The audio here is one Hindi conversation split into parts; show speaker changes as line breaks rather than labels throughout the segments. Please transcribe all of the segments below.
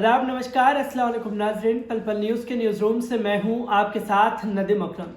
आदाब, नमस्कार, अस्सलाम वालेकुम नाज़रीन। पल पल न्यूज़ के न्यूज़ रूम से मैं हूं आपके साथ नदीम अकरम।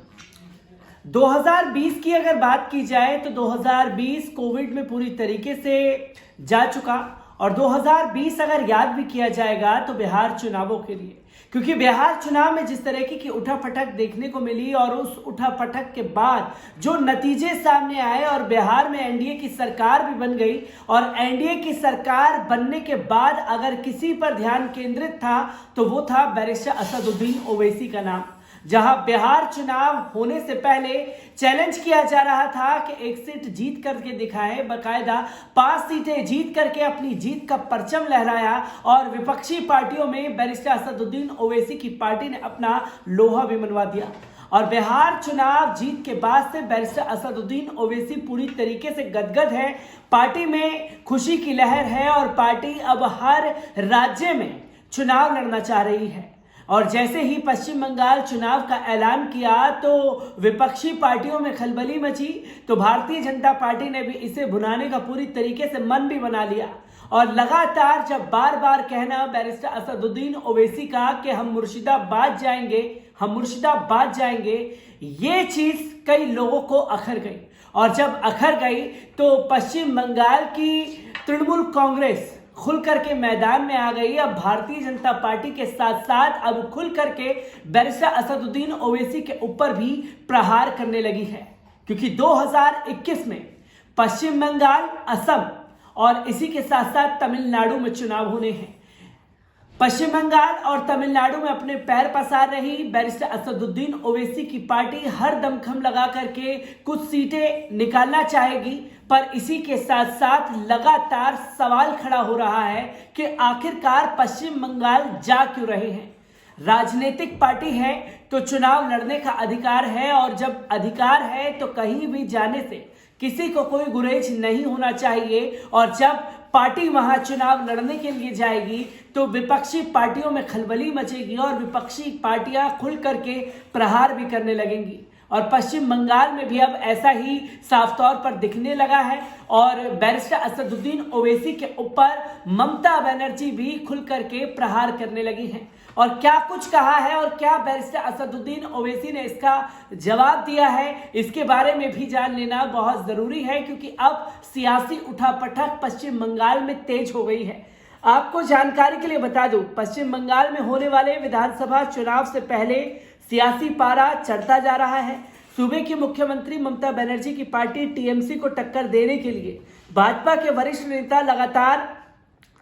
2020 की अगर बात की जाए तो 2020 कोविड में पूरी तरीके से जा चुका और 2020 अगर याद भी किया जाएगा तो बिहार चुनावों के लिए, क्योंकि बिहार चुनाव में जिस तरीके की उठापटक देखने को मिली और उस उठापटक के बाद जो नतीजे सामने आए और बिहार में एनडीए की सरकार भी बन गई और एनडीए की सरकार बनने के बाद अगर किसी पर ध्यान केंद्रित था तो वो था बैरिस्टर असदुद्दीन ओवैसी का नाम। जहां बिहार चुनाव होने से पहले चैलेंज किया जा रहा था कि एक सीट जीत करके दिखाए, बकायदा 5 सीटें जीत करके अपनी जीत का परचम लहराया और विपक्षी पार्टियों में बैरिस्टर असदुद्दीन ओवैसी की पार्टी ने अपना लोहा भी मनवा दिया। और बिहार चुनाव जीत के बाद से बैरिस्टर असदुद्दीन ओवैसी पूरी तरीके से गदगद है। पार्टी में खुशी की लहर है और पार्टी अब हर राज्य में चुनाव लड़ना चाह रही है। और जैसे ही पश्चिम बंगाल चुनाव का ऐलान किया तो विपक्षी पार्टियों में खलबली मची, तो भारतीय जनता पार्टी ने भी इसे भुनाने का पूरी तरीके से मन भी बना लिया। और लगातार जब बार बार कहना बैरिस्टर असदुद्दीन ओवैसी का कि हम मुर्शिदाबाद जाएंगे, हम मुर्शिदाबाद जाएंगे, ये चीज कई लोगों को अखर गई। और जब अखर गई तो पश्चिम बंगाल की तृणमूल कांग्रेस खुल करके मैदान में आ गई। अब भारतीय जनता पार्टी के साथ साथ अब खुल करके बैरिस्टर असदुद्दीन ओवैसी के ऊपर भी प्रहार करने लगी है, क्योंकि 2021 में पश्चिम बंगाल, असम और इसी के साथ साथ तमिलनाडु में चुनाव होने हैं। पश्चिम बंगाल और तमिलनाडु में अपने पैर पसार रही बैरिस्टर असदुद्दीन ओवैसी की पार्टी हर दमखम लगा करके कुछ सीटें निकालना चाहेगी, पर इसी के साथ साथ लगातार सवाल खड़ा हो रहा है कि आखिरकार पश्चिम बंगाल जा क्यों रहे हैं। राजनीतिक पार्टी है तो चुनाव लड़ने का अधिकार है और जब अधिकार है तो कहीं भी जाने से किसी को कोई गुरेज नहीं होना चाहिए। और जब पार्टी वहां चुनाव लड़ने के लिए जाएगी तो विपक्षी पार्टियों में खलबली मचेगी और विपक्षी पार्टियां खुल करके प्रहार भी करने लगेंगी। और पश्चिम बंगाल में भी अब ऐसा ही साफ तौर पर दिखने लगा है और बैरिस्टर असदुद्दीन ओवैसी के ऊपर ममता बनर्जी भी खुल करके प्रहार करने लगी हैं। और क्या कुछ कहा है और क्या बैरिस्टर असदुद्दीन ओवैसी ने इसका जवाब दिया है, इसके बारे में भी जान लेना बहुत जरूरी है, क्योंकि अब सियासी उठापटक पश्चिम बंगाल में तेज हो गई है। आपको जानकारी के लिए बता दूं, पश्चिम बंगाल में होने वाले विधानसभा चुनाव से पहले सियासी पारा चढ़ता जा रहा है। सूबे की मुख्यमंत्री ममता बनर्जी की पार्टी टीएमसी को टक्कर देने के लिए भाजपा के वरिष्ठ नेता लगातार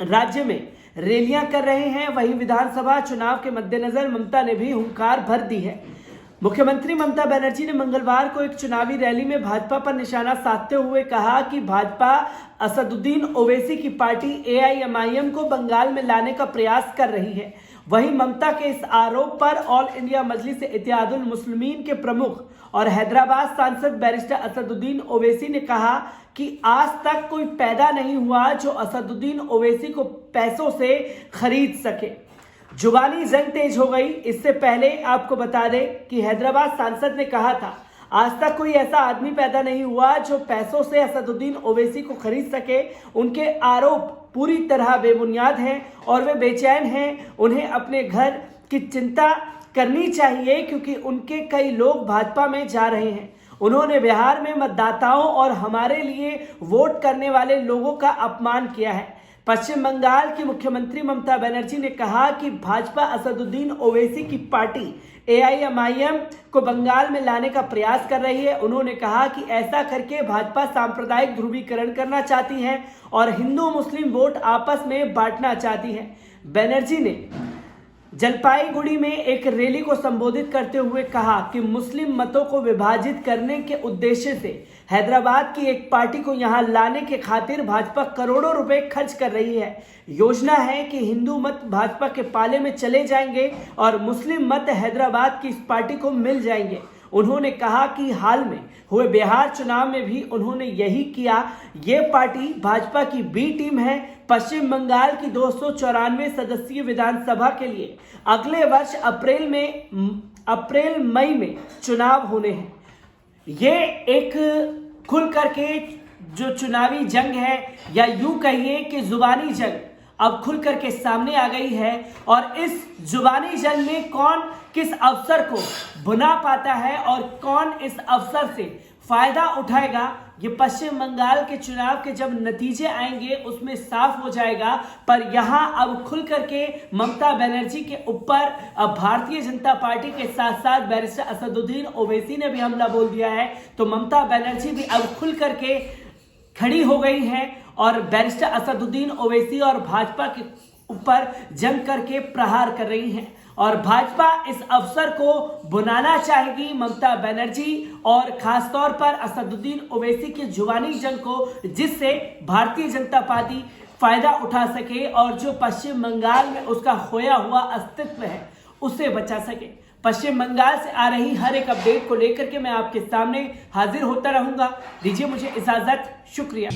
राज्य में रैलियां कर रहे हैं। वहीं विधानसभा चुनाव के मद्देनजर ममता ने भी हुंकार भर दी है। मुख्यमंत्री ममता बनर्जी ने मंगलवार को एक चुनावी रैली में भाजपा पर निशाना साधते हुए कहा कि भाजपा असदुद्दीन ओवैसी की पार्टी एआईएमआईएम को बंगाल में लाने का प्रयास कर रही है। वहीं ममता के इस आरोप पर ऑल इंडिया मजलिस इत्तेहादुल मुस्लिमीन के प्रमुख और हैदराबाद सांसद बैरिस्टर असदुद्दीन ओवैसी ने कहा कि आज तक कोई पैदा नहीं हुआ जो असदुद्दीन ओवैसी को पैसों से खरीद सके। जुबानी जंग तेज हो गई। इससे पहले आपको बता दें कि हैदराबाद सांसद ने कहा था, आज तक कोई ऐसा आदमी पैदा नहीं हुआ जो पैसों से असदुद्दीन ओवैसी को खरीद सके। उनके आरोप पूरी तरह बेबुनियाद हैं और वे बेचैन हैं। उन्हें अपने घर की चिंता करनी चाहिए, क्योंकि उनके कई लोग भाजपा में जा रहे हैं। उन्होंने बिहार में मतदाताओं और हमारे लिए वोट करने वाले लोगों का अपमान किया है। पश्चिम बंगाल की मुख्यमंत्री ममता बनर्जी ने कहा कि भाजपा असदुद्दीन ओवैसी की पार्टी एआईएमआईएम को बंगाल में लाने का प्रयास कर रही है। उन्होंने कहा कि ऐसा करके भाजपा सांप्रदायिक ध्रुवीकरण करना चाहती है और हिंदू मुस्लिम वोट आपस में बांटना चाहती है। बनर्जी ने जलपाईगुड़ी में एक रैली को संबोधित करते हुए कहा कि मुस्लिम मतों को विभाजित करने के उद्देश्य से हैदराबाद की एक पार्टी को यहां लाने के खातिर भाजपा करोड़ों रुपए खर्च कर रही है। योजना है कि हिंदू मत भाजपा के पाले में चले जाएंगे और मुस्लिम मत हैदराबाद की इस पार्टी को मिल जाएंगे। उन्होंने कहा कि हाल में हुए बिहार चुनाव में भी उन्होंने यही किया। ये पार्टी भाजपा की बी टीम है। पश्चिम बंगाल की 294 सदस्यीय विधानसभा के लिए अगले वर्ष अप्रैल मई में चुनाव होने हैं। ये एक खुल करके जो चुनावी जंग है, या यूं कहिए कि जुबानी जंग अब खुल करके सामने आ गई है और इस जुबानी जंग में कौन किस अवसर को भुना पाता है और कौन इस अवसर से फायदा उठाएगा, ये पश्चिम बंगाल के चुनाव के जब नतीजे आएंगे उसमें साफ हो जाएगा। पर यहां अब खुल करके ममता बनर्जी के ऊपर भारतीय जनता पार्टी के साथ साथ बैरिस्टर असदुद्दीन ओवैसी ने भी हमला बोल दिया है। तो ममता बनर्जी भी अब खुल करके खड़ी हो गई है और बैरिस्टर असदुद्दीन ओवैसी और भाजपा के ऊपर जंग करके प्रहार कर रही हैं और भाजपा इस अवसर को बुनाना चाहेगी ममता बनर्जी और खासतौर पर असदुद्दीन ओवैसी की जुबानी जंग को, जिससे भारतीय जनता पार्टी फायदा उठा सके और जो पश्चिम बंगाल में उसका खोया हुआ अस्तित्व है उसे बचा सके। पश्चिम बंगाल से आ रही हर एक अपडेट को लेकर के मैं आपके सामने हाजिर होता रहूंगा। दीजिए मुझे इजाजत, शुक्रिया।